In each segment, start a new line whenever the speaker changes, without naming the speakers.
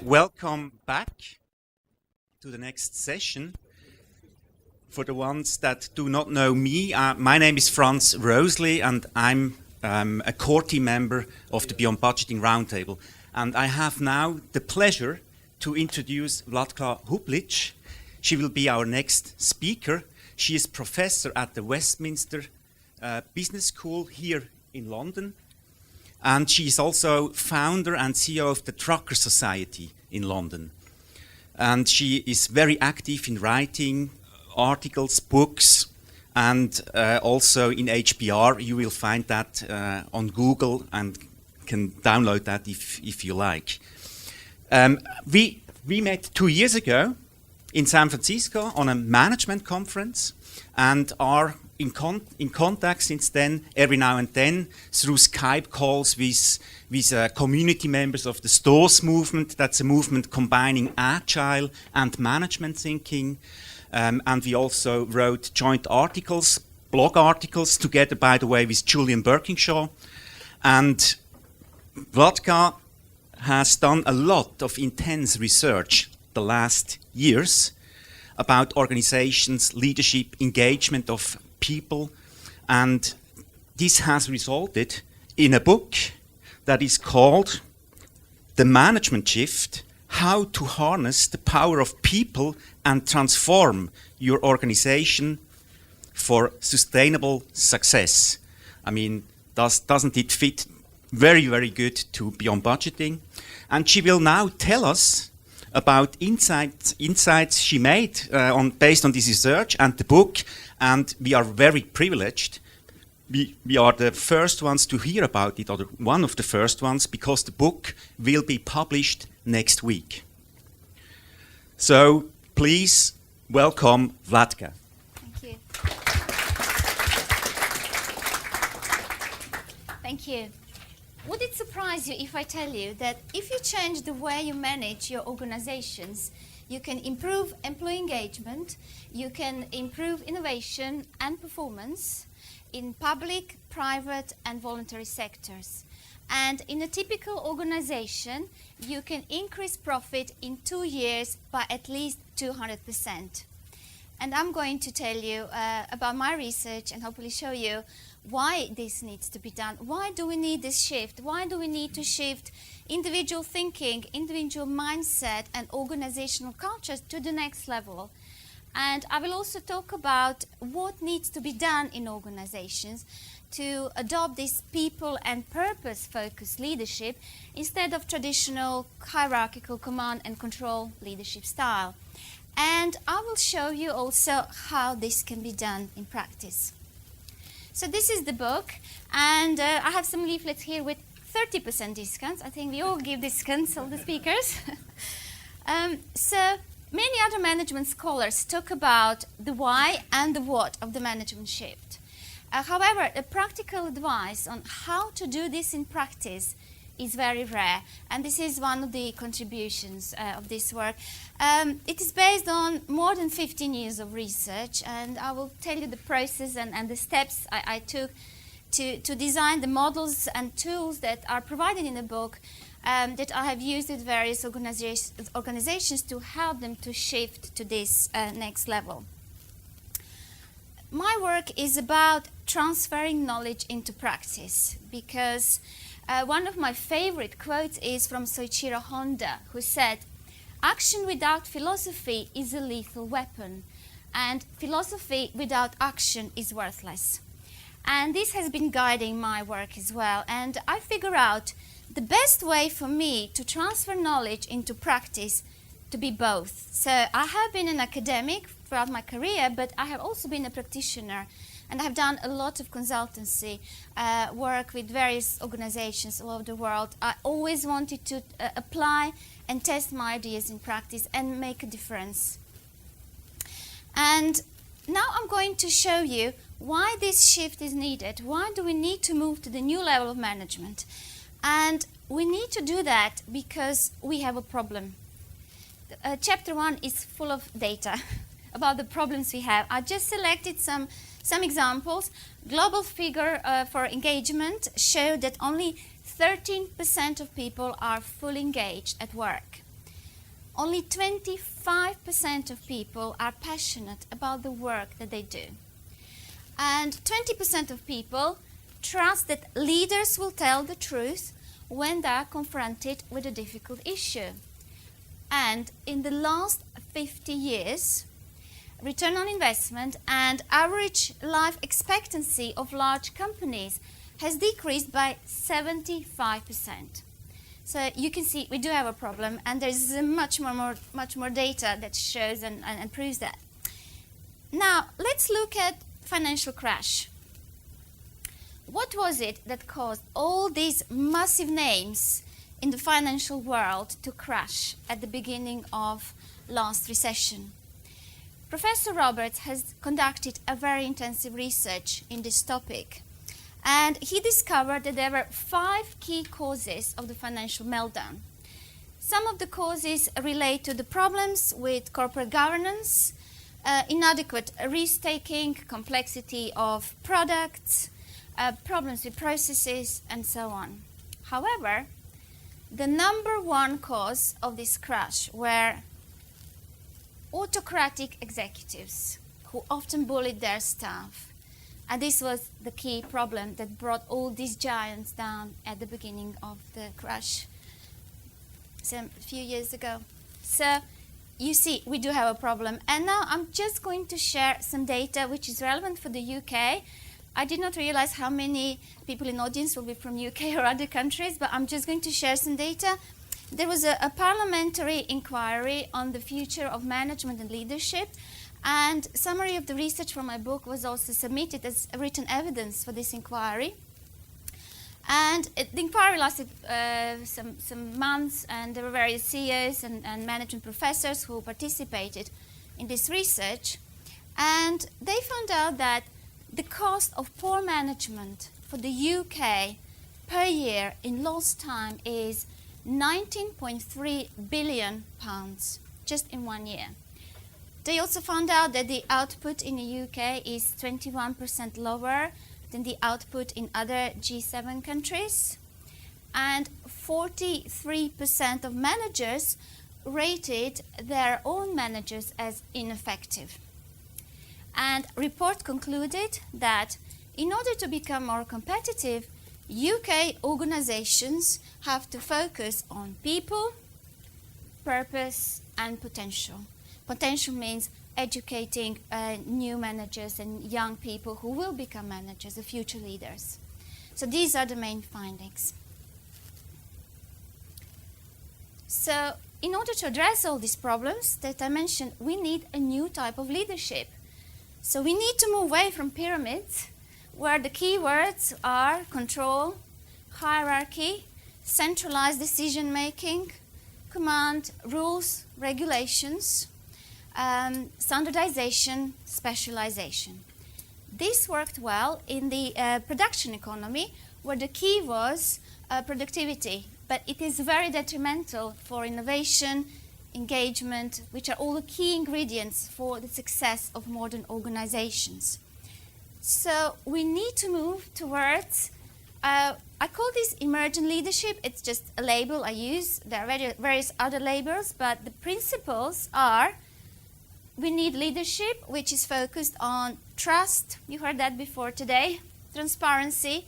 Welcome back to the next session. For the ones that do not know me, my name is Franz Rosley and I'm a core team member of the Beyond Budgeting Roundtable. And I have now the pleasure to introduce Vladka Hublic. She will be our next speaker. She is professor at the Westminster Business School here in London. And she is also founder and CEO of the Trucker Society in London. And she is very active in writing articles, books, and also in HBR. You will find that on Google and can download that if you like. We met 2 years ago in San Francisco on a management conference and are in contact since then, every now and then, through Skype calls with community members of the STORES movement. That's a movement combining agile and management thinking. And we also wrote joint articles, blog articles, together, by the way, with Julian Birkinshaw. And Vladka has done a lot of intense research the last years about organizations, leadership, engagement of people, and this has resulted in a book that is called The Management Shift: How to Harness the Power of People and Transform Your Organization for Sustainable Success. I mean, doesn't it fit very, very good to Beyond Budgeting? And she will now tell us about insights she made based on this research and the book, and we are very privileged. We are the first ones to hear about it, or one of the first ones, because the book will be published next week. So please welcome Vladka.
Thank you. Thank you. Would it surprise you if I tell you that if you change the way you manage your organizations, you can improve employee engagement, you can improve innovation and performance in public, private, and voluntary sectors. And in a typical organization, you can increase profit in 2 years by at least 200%. And I'm going to tell you about my research and hopefully show you why this needs to be done. Why do we need this shift? Why do we need to shift individual thinking, individual mindset, and organizational cultures to the next level? And I will also talk about what needs to be done in organizations to adopt this people and purpose-focused leadership instead of traditional hierarchical command and control leadership style. And I will show you also how this can be done in practice. So this is the book, and I have some leaflets here with 30% discounts. I think we all give discounts, all the speakers. So many other management scholars talk about the why and the what of the management shift. However, the practical advice on how to do this in practice is very rare, and this is one of the contributions of this work. It is based on more than 15 years of research, and I will tell you the process and the steps I took to design the models and tools that are provided in the book that I have used with various organizations to help them to shift to this next level. My work is about transferring knowledge into practice, because one of my favorite quotes is from Soichiro Honda, who said, "Action without philosophy is a lethal weapon, and philosophy without action is worthless." And this has been guiding my work as well. And I figure out the best way for me to transfer knowledge into practice to be both. So I have been an academic throughout my career, but I have also been a practitioner. And I've done a lot of consultancy work with various organizations all over the world. I always wanted to apply and test my ideas in practice and make a difference. And now I'm going to show you why this shift is needed. Why do we need to move to the new level of management? And we need to do that because we have a problem. Chapter 1 is full of data about the problems we have. I just selected some examples. Global figure for engagement show that only 13% of people are fully engaged at work. only 25% of people are passionate about the work that they do. And 20% of people trust that leaders will tell the truth when they are confronted with a difficult issue. And in the last 50 years, return on investment and average life expectancy of large companies has decreased by 75%. So you can see we do have a problem, and there's much more data that shows and proves that. Now, let's look at financial crash. What was it that caused all these massive names in the financial world to crash at the beginning of last recession? Professor Roberts has conducted a very intensive research in this topic, and he discovered that there were 5 key causes of the financial meltdown. Some of the causes relate to the problems with corporate governance, inadequate risk-taking, complexity of products, problems with processes, and so on. However, the number one cause of this crash were autocratic executives who often bullied their staff. And this was the key problem that brought all these giants down at the beginning of the crash a few years ago. So you see, we do have a problem. And now I'm just going to share some data which is relevant for the UK. I did not realize how many people in the audience will be from UK or other countries, but I'm just going to share some data. There was a parliamentary inquiry on the future of management and leadership, and summary of the research from my book was also submitted as written evidence for this inquiry. And the inquiry lasted some months, and there were various CEOs and management professors who participated in this research. And they found out that the cost of poor management for the UK per year in lost time is £19.3 billion just in 1 year. They also found out that the output in the UK is 21% lower than the output in other G7 countries, and 43% of managers rated their own managers as ineffective. And report concluded that in order to become more competitive, UK organizations have to focus on people, purpose, and potential. Potential means educating new managers and young people who will become managers, the future leaders. So these are the main findings. So in order to address all these problems that I mentioned, we need a new type of leadership. So we need to move away from pyramids, where the key words are control, hierarchy, centralized decision-making, command, rules, regulations, standardization, specialization. This worked well in the production economy, where the key was productivity, but it is very detrimental for innovation, engagement, which are all the key ingredients for the success of modern organizations. So we need to move towards, I call this emergent leadership. It's just a label I use. There are various other labels, but the principles are: we need leadership which is focused on trust, you heard that before today, transparency,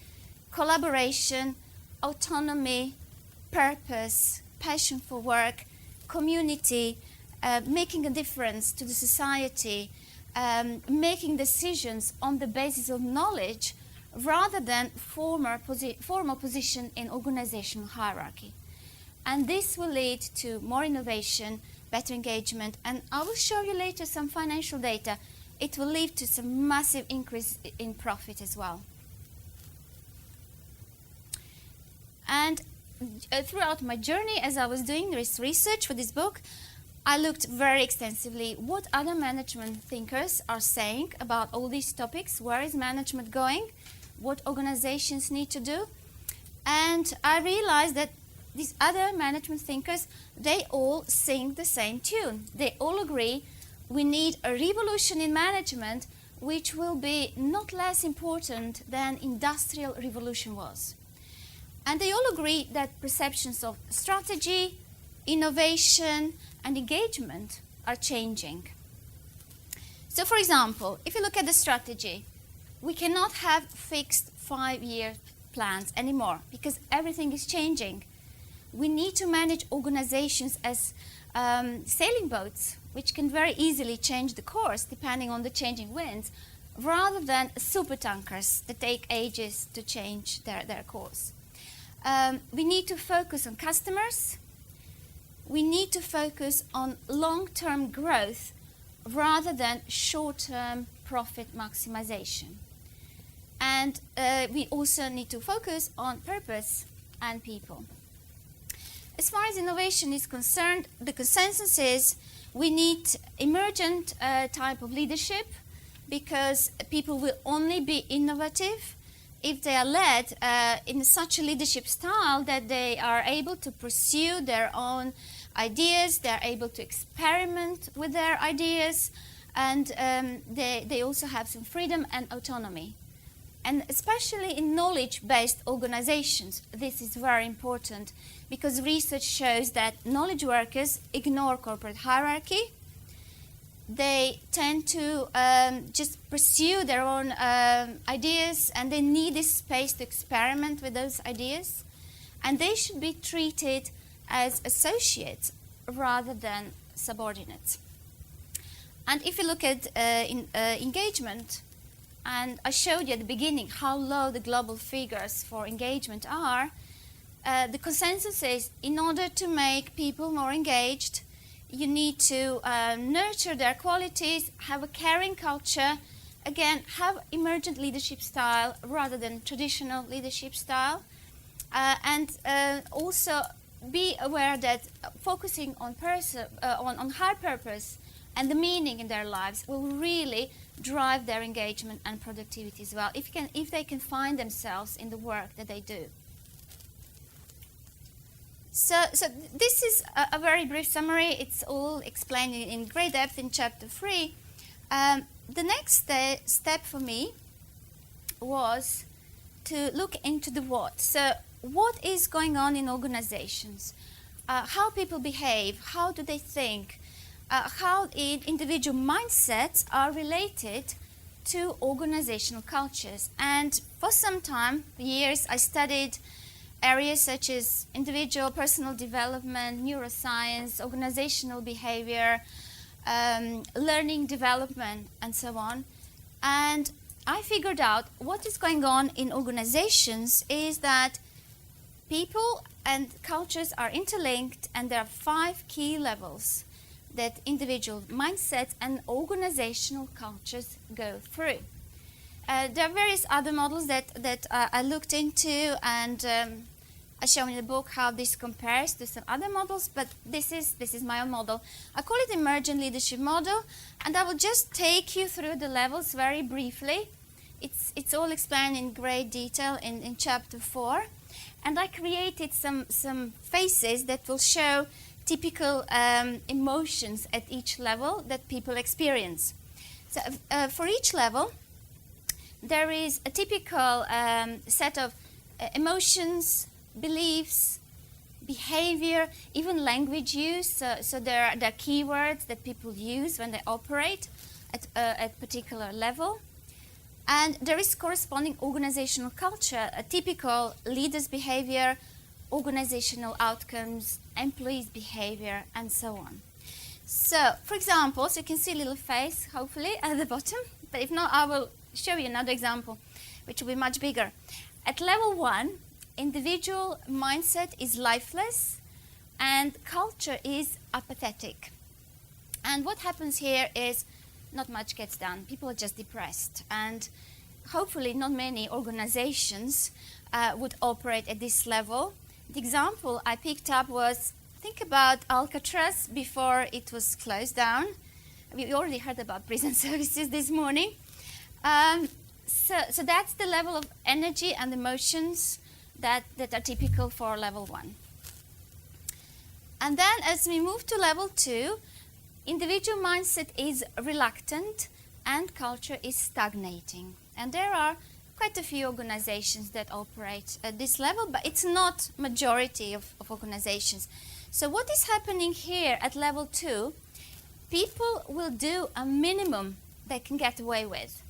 collaboration, autonomy, purpose, passion for work, community, making a difference to the society, making decisions on the basis of knowledge rather than formal position in organizational hierarchy. And this will lead to more innovation, better engagement, and I will show you later some financial data. It will lead to some massive increase in profit as well. And throughout my journey, as I was doing this research for this book, I looked very extensively what other management thinkers are saying about all these topics. Where is management going? What organizations need to do? And I realized that these other management thinkers, they all sing the same tune. They all agree we need a revolution in management which will be not less important than industrial revolution was. And they all agree that perceptions of strategy, innovation, and engagement are changing. So for example, if you look at the strategy, we cannot have fixed 5-year plans anymore because everything is changing. We need to manage organizations as sailing boats, which can very easily change the course depending on the changing winds, rather than supertankers that take ages to change their course. We need to focus on customers. We need to focus on long-term growth rather than short-term profit maximization. And we also need to focus on purpose and people. As far as innovation is concerned, the consensus is we need emergent type of leadership, because people will only be innovative if they are led in such a leadership style that they are able to pursue their own ideas, they are able to experiment with their ideas, and they also have some freedom and autonomy. And especially in knowledge-based organizations, this is very important, because research shows that knowledge workers ignore corporate hierarchy. They tend to just pursue their own ideas, and they need this space to experiment with those ideas. And they should be treated as associates rather than subordinates. And if you look at engagement, and I showed you at the beginning how low the global figures for engagement are, the consensus is in order to make people more engaged, you need to nurture their qualities, have a caring culture, again, have emergent leadership style rather than traditional leadership style, and also be aware that focusing on high purpose and the meaning in their lives will really drive their engagement and productivity as well, if they can find themselves in the work that they do. So this is a very brief summary. It's all explained in great depth in chapter 3. The next step for me was to look into the what. So what is going on in organizations? How people behave, how do they think, how individual mindsets are related to organizational cultures. And for some time, years, I studied areas such as individual personal development, neuroscience, organizational behavior, learning development, and so on. And I figured out what is going on in organizations is that people and cultures are interlinked, and there are 5 key levels that individual mindsets and organizational cultures go through. There are various other models that I looked into, and I show in the book how this compares to some other models, but this is my own model. I call it emergent leadership model, and I will just take you through the levels very briefly. It's all explained in great detail in chapter 4, and I created some phases that will show typical emotions at each level that people experience. So for each level, there is a typical set of emotions, beliefs, behavior, even language use. So there are keywords that people use when they operate at a particular level. And there is corresponding organizational culture, a typical leader's behavior, organizational outcomes, employees' behavior, and so on. So, for example, so you can see a little face, hopefully, at the bottom. But if not, I will show you another example, which will be much bigger. At level 1, individual mindset is lifeless, and culture is apathetic. And what happens here is not much gets done. People are just depressed. And hopefully not many organizations would operate at this level. The example I picked up was, think about Alcatraz before it was closed down. We already heard about prison services this morning. So that's the level of energy and emotions that are typical for level 1. And then as we move to level 2, individual mindset is reluctant and culture is stagnating. And there are quite a few organizations that operate at this level, but it's not majority of organizations. So what is happening here at level 2, people will do a minimum they can get away with.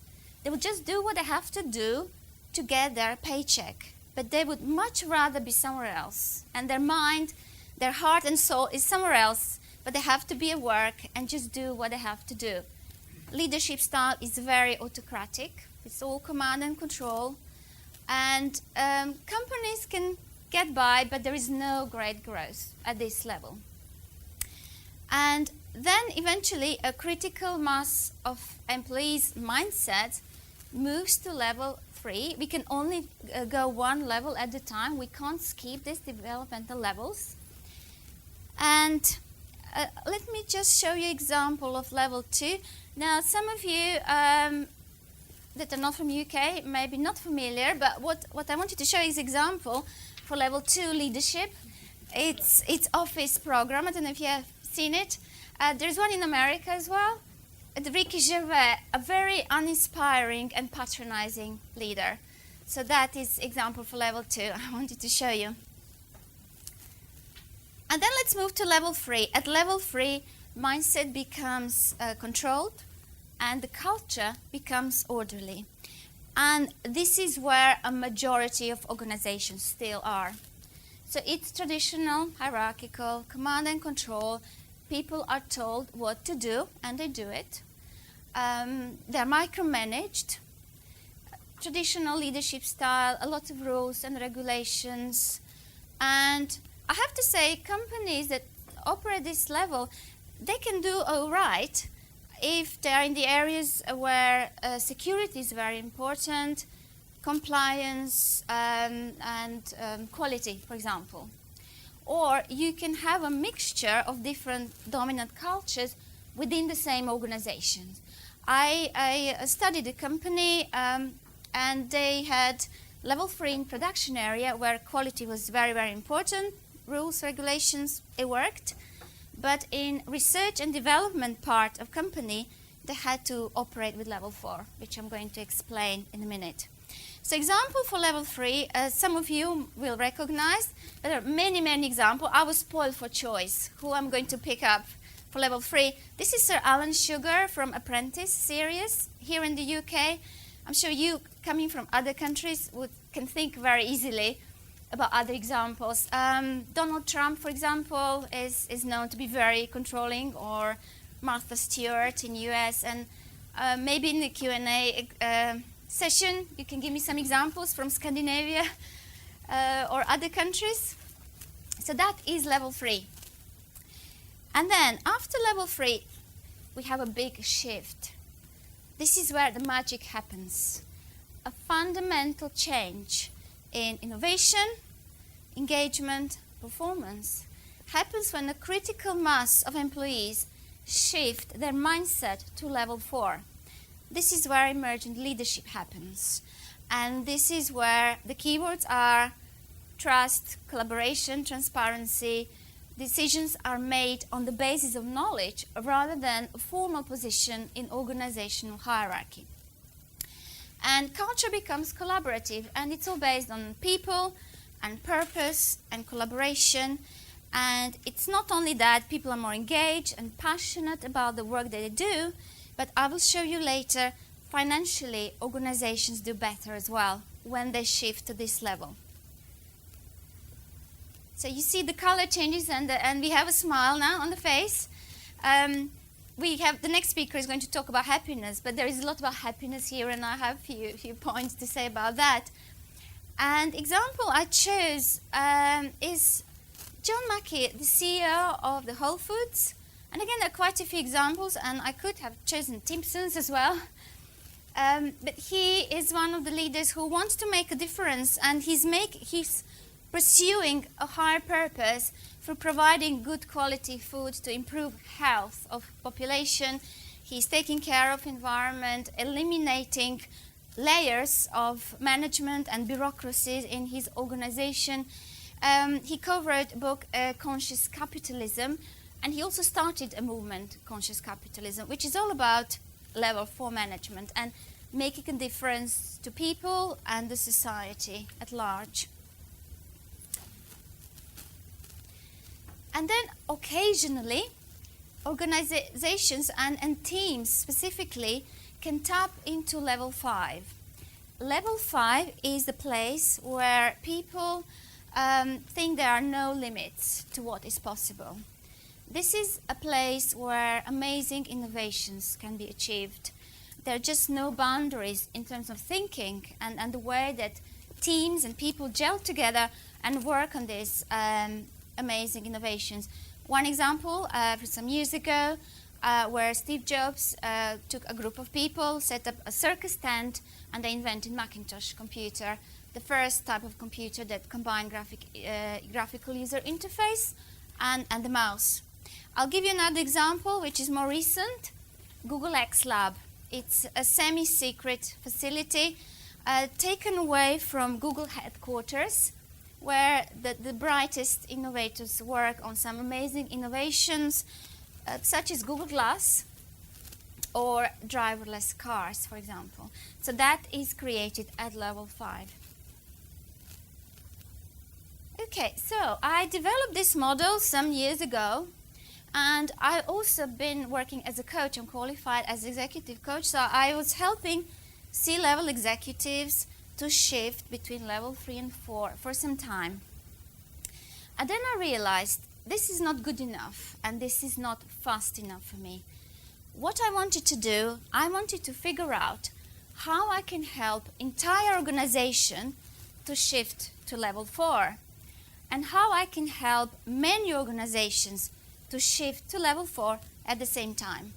They will just do what they have to do to get their paycheck, but they would much rather be somewhere else. And their mind, their heart and soul is somewhere else, but they have to be at work and just do what they have to do. Leadership style is very autocratic. It's all command and control. And companies can get by, but there is no great growth at this level. And then eventually a critical mass of employees' mindset moves to level 3. We can only go one level at a time. We can't skip these developmental levels. And let me just show you an example of level 2. Now, some of you that are not from UK may be not familiar, but what I wanted to show you is an example for level 2 leadership. It's office program. I don't know if you have seen it. There's one in America as well. Ricky Gervais, a very uninspiring and patronizing leader. So that is example for level 2 I wanted to show you. And then let's move to level 3. At level 3, mindset becomes controlled and the culture becomes orderly. And this is where a majority of organizations still are. So it's traditional, hierarchical, command and control. People are told what to do and they do it. They're micromanaged. Traditional leadership style, a lot of rules and regulations. And I have to say, companies that operate this level, they can do all right if they're in the areas where security is very important, compliance and quality, for example. Or you can have a mixture of different dominant cultures within the same organization. I studied a company and they had level 3 in production area where quality was very, very important. Rules, regulations, it worked. But in research and development part of company, they had to operate with level 4, which I'm going to explain in a minute. So example for level 3, some of you will recognize. There are many, many examples. I was spoiled for choice, who I'm going to pick up for level 3. This is Sir Alan Sugar from Apprentice series here in the UK. I'm sure you, coming from other countries, can think very easily about other examples. Donald Trump, for example, is known to be very controlling, or Martha Stewart in US. And maybe in the Q&A session, you can give me some examples from Scandinavia or other countries. So that is level 3. And then after level 3, we have a big shift. This is where the magic happens. A fundamental change in innovation, engagement, performance happens when a critical mass of employees shift their mindset to level 4. This is where emergent leadership happens. And this is where the keywords are trust, collaboration, transparency. Decisions are made on the basis of knowledge rather than a formal position in organizational hierarchy. And culture becomes collaborative, and it's all based on people and purpose and collaboration. And it's not only that people are more engaged and passionate about the work that they do, but I will show you later, financially, organizations do better as well when they shift to this level. So you see the color changes, and we have a smile now on the face. The next speaker is going to talk about happiness, but there is a lot about happiness here, and I have a few points to say about that. And example I chose is John Mackey, the CEO of the Whole Foods. And again, there are quite a few examples, and I could have chosen Timpson's as well. But he is one of the leaders who wants to make a difference, and he's pursuing a higher purpose for providing good quality food to improve health of population. He's taking care of environment, eliminating layers of management and bureaucracies in his organization. He co-wrote a book, Conscious Capitalism, and he also started a movement, Conscious Capitalism, which is all about level 4 management and making a difference to people and the society at large. And then occasionally, organizations and teams specifically can tap into level 5. Level 5 is the place where people think there are no limits to what is possible. This is a place where amazing innovations can be achieved. There are just no boundaries in terms of thinking and the way that teams and people gel together and work on these amazing innovations. One example from some years ago where Steve Jobs took a group of people, set up a circus tent, and they invented Macintosh computer, the first type of computer that combined graphical user interface and the mouse. I'll give you another example which is more recent, Google X Lab. It's a semi-secret facility taken away from Google headquarters, where the brightest innovators work on some amazing innovations, such as Google Glass or driverless cars, for example. So that is created at level 5. Okay, so I developed this model some years ago, and I've also been working as a coach. I'm qualified as executive coach, so I was helping C-level executives to shift between level 3 and 4 for some time. And then I realized this is not good enough and this is not fast enough for me. What I wanted to do, I wanted to figure out how I can help entire organization to shift to level 4 and how I can help many organizations to shift to level 4 at the same time.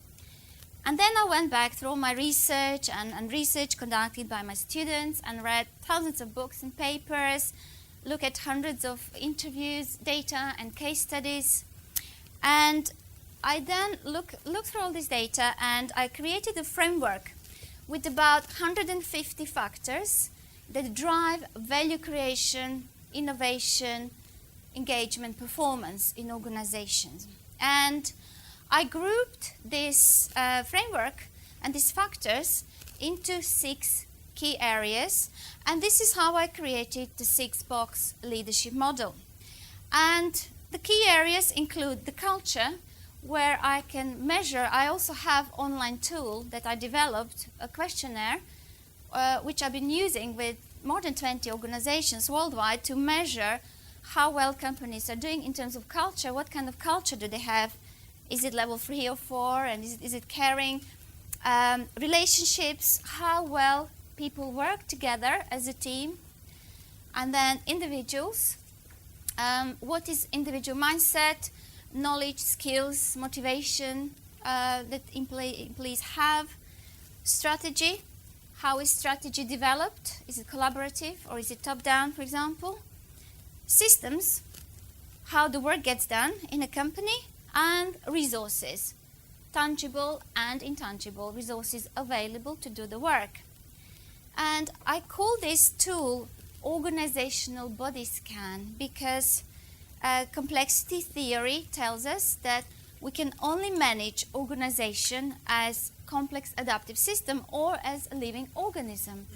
And then I went back through all my research and research conducted by my students and read thousands of books and papers, look at hundreds of interviews, data and case studies. And I then looked through all this data and I created a framework with about 150 factors that drive value creation, innovation, engagement, performance in organizations. And I grouped this framework and these factors into 6 key areas, and this is how I created the 6-box leadership model. And the key areas include the culture, where I can measure. I also have online tool that I developed, a questionnaire, which I've been using with more than 20 organizations worldwide to measure how well companies are doing in terms of culture. What kind of culture do they have? Is it level 3 or 4? And is it caring? Relationships, how well people work together as a team. And then individuals, what is individual mindset, knowledge, skills, motivation that employees have. Strategy, how is strategy developed? Is it collaborative or is it top-down, for example? Systems, how the work gets done in a company. And resources, tangible and intangible resources available to do the work. And I call this tool organizational body scan because complexity theory tells us that we can only manage organization as complex adaptive system or as a living organism.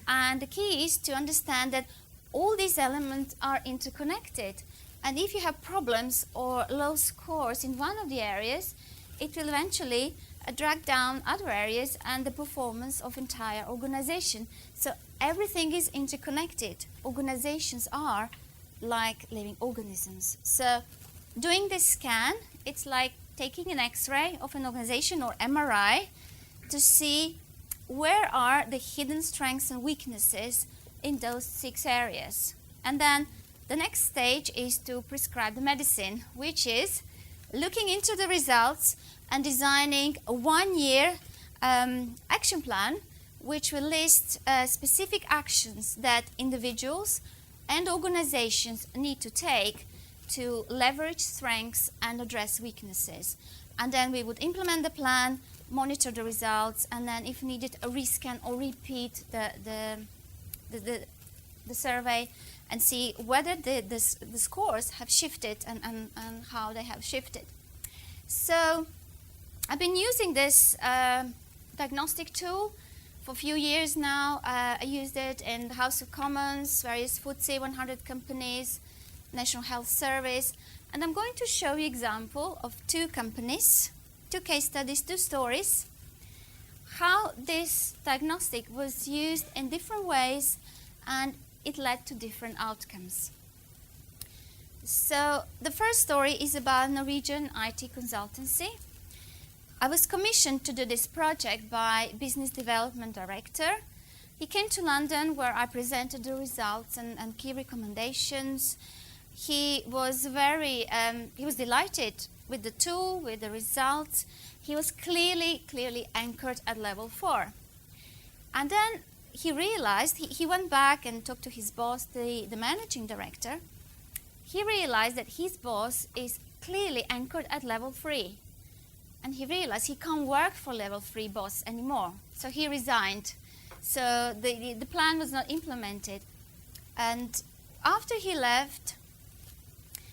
And the key is to understand that all these elements are interconnected. And if you have problems or low scores in one of the areas, it will eventually drag down other areas and the performance of entire organization. So everything is interconnected. Organizations are like living organisms. So doing this scan, it's like taking an X-ray of an organization or MRI to see where are the hidden strengths and weaknesses in those 6 areas. And then the next stage is to prescribe the medicine, which is looking into the results and designing a 1-year action plan, which will list specific actions that individuals and organizations need to take to leverage strengths and address weaknesses. And then we would implement the plan, monitor the results, and then if needed, a rescan or repeat the survey and see whether the scores have shifted and how they have shifted. So I've been using this diagnostic tool for a few years now. I used it in the House of Commons, various FTSE 100 companies, National Health Service, And I'm going to show you example of two companies, two case studies, two stories, how this diagnostic was used in different ways and it led to different outcomes. So the first story is about Norwegian IT consultancy. I was commissioned to do this project by Business Development Director. He came to London where I presented the results and key recommendations. He was delighted with the tool, with the results. He was clearly anchored at level 4. And then he realized, he went back and talked to his boss, the managing director. He realized that his boss is clearly anchored at level 3. And he realized he can't work for level 3 boss anymore. So he resigned. So the plan was not implemented. And after he left,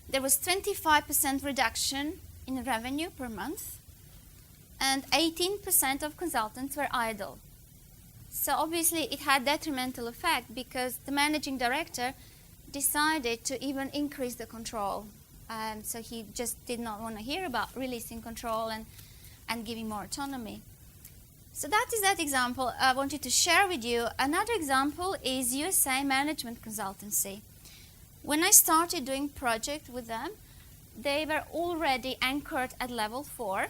there was 25% reduction in revenue per month, and 18% of consultants were idle. So obviously it had detrimental effect because the managing director decided to even increase the control. So he just did not want to hear about releasing control and giving more autonomy. So that is that example I wanted to share with you. Another example is USA Management Consultancy. When I started doing project with them, they were already anchored at level 4,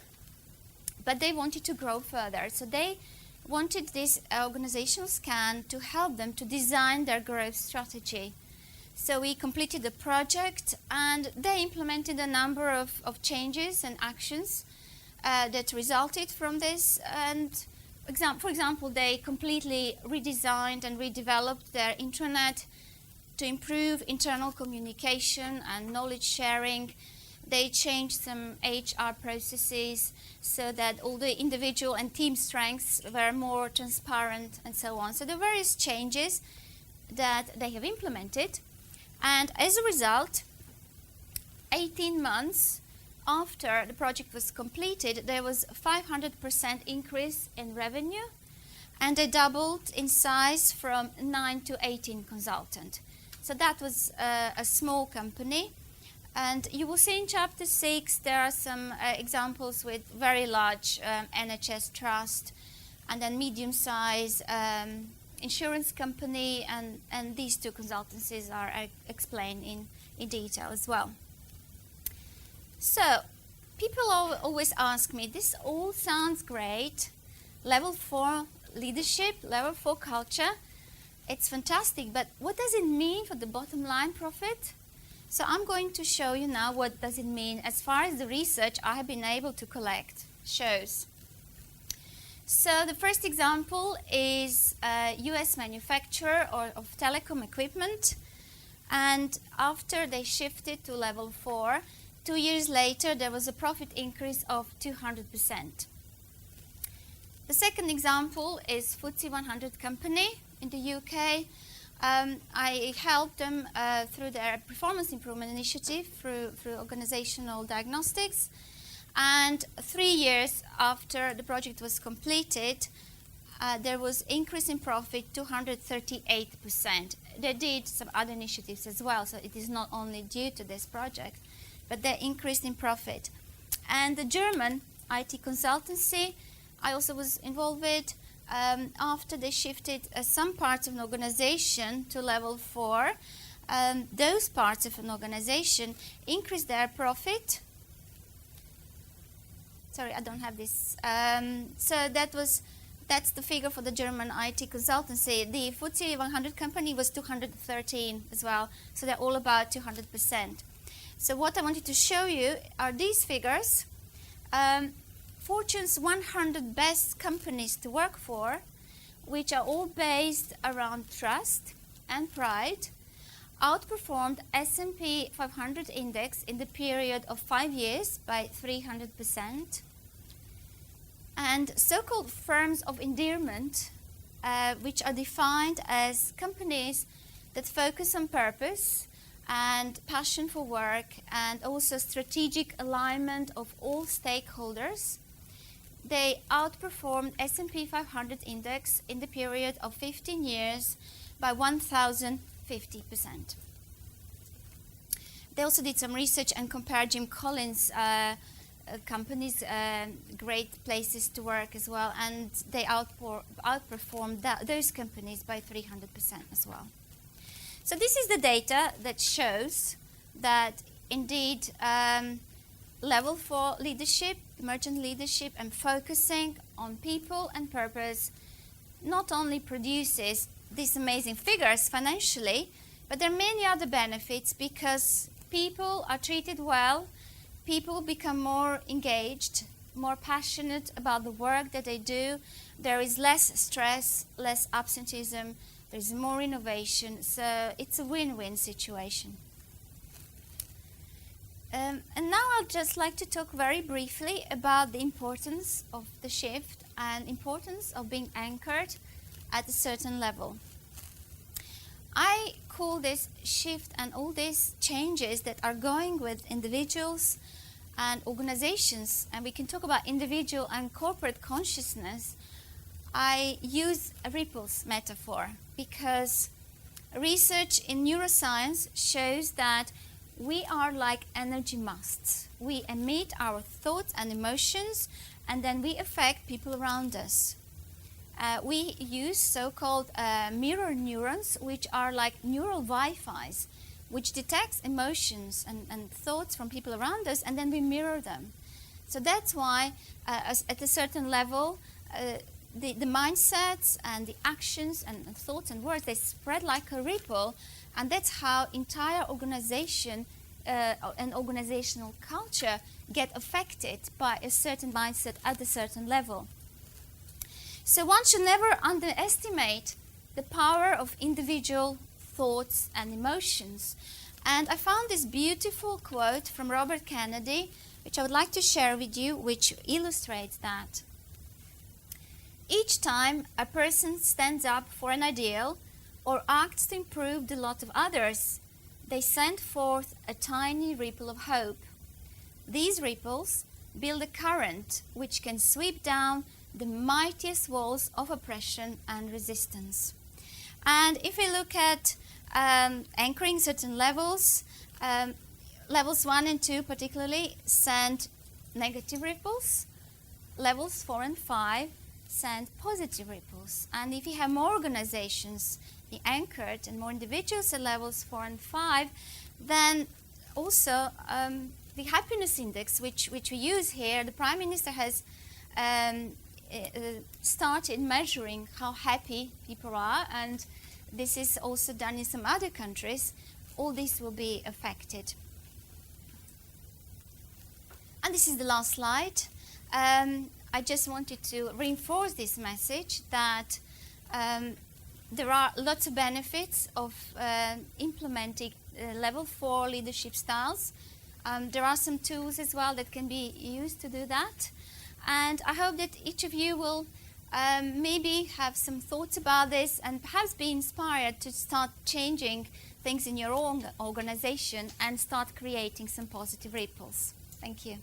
but they wanted to grow further. So they wanted this organizational scan to help them to design their growth strategy. So we completed the project and they implemented a number of changes and actions that resulted from this. And for example, they completely redesigned and redeveloped their intranet to improve internal communication and knowledge sharing. They changed some HR processes so that all the individual and team strengths were more transparent and so on. So there are various changes that they have implemented. And as a result, 18 months after the project was completed, there was a 500% increase in revenue, and they doubled in size from 9 to 18 consultants. So that was a small company. And you will see in chapter 6 there are some examples with very large NHS trust and then medium-sized insurance company, and these two consultancies are explained in detail as well. So people always ask me, this all sounds great, level 4 leadership, level 4 culture, it's fantastic, but what does it mean for the bottom line profit? So I'm going to show you now what does it mean as far as the research I have been able to collect shows. So the first example is a US manufacturer of telecom equipment, and after they shifted to level 4, 2 years later there was a profit increase of 200%. The second example is FTSE 100 company in the UK. I helped them through their performance improvement initiative through organizational diagnostics. And 3 years after the project was completed, there was increase in profit 238%. They did some other initiatives as well, so it is not only due to this project, but they increased in profit. And the German IT consultancy, I also was involved with, after they shifted some parts of an organization to level 4, those parts of an organization increased their profit. Sorry, I don't have this. So that's the figure for the German IT consultancy. The FTSE 100 company was 213 as well, so they're all about 200%. So what I wanted to show you are these figures. Fortune's 100 best companies to work for, which are all based around trust and pride, outperformed S&P 500 index in the period of 5 years by 300%. And so-called firms of endearment, which are defined as companies that focus on purpose and passion for work and also strategic alignment of all stakeholders, they outperformed S&P 500 index in the period of 15 years by 1,050%. They also did some research and compared Jim Collins' companies, great places to work as well, and they outperformed those companies by 300% as well. So this is the data that shows that indeed level 4 leadership, emergent leadership, and focusing on people and purpose not only produces these amazing figures financially, but there are many other benefits because people are treated well, people become more engaged, more passionate about the work that they do, there is less stress, less absenteeism, there's more innovation, so it's a win-win situation. And now I'd just like to talk very briefly about the importance of the shift and importance of being anchored at a certain level. I call this shift and all these changes that are going with individuals and organizations, and we can talk about individual and corporate consciousness. I use a ripples metaphor because research in neuroscience shows that we are like energy masts. We emit our thoughts and emotions, and then we affect people around us. We use so-called mirror neurons, which are like neural Wi-Fis, which detects emotions and thoughts from people around us, and then we mirror them. So that's why, at a certain level, the mindsets and the actions and thoughts and words, they spread like a ripple, and that's how entire organization and organizational culture get affected by a certain mindset at a certain level. So one should never underestimate the power of individual thoughts and emotions. And I found this beautiful quote from Robert Kennedy, which I would like to share with you, which illustrates that. Each time a person stands up for an ideal or acts to improve the lot of others, they send forth a tiny ripple of hope. These ripples build a current which can sweep down the mightiest walls of oppression and resistance. And if we look at anchoring certain levels, levels 1 and 2 particularly send negative ripples, levels 4 and 5 send positive ripples. And if you have more organizations, the anchored, and more individuals at levels 4 and 5, then also the happiness index, which we use here, the Prime Minister has started measuring how happy people are, and this is also done in some other countries. All this will be affected. And this is the last slide. I just wanted to reinforce this message that there are lots of benefits of implementing level 4 leadership styles. There are some tools as well that can be used to do that. And I hope that each of you will maybe have some thoughts about this and perhaps be inspired to start changing things in your own organization and start creating some positive ripples. Thank you.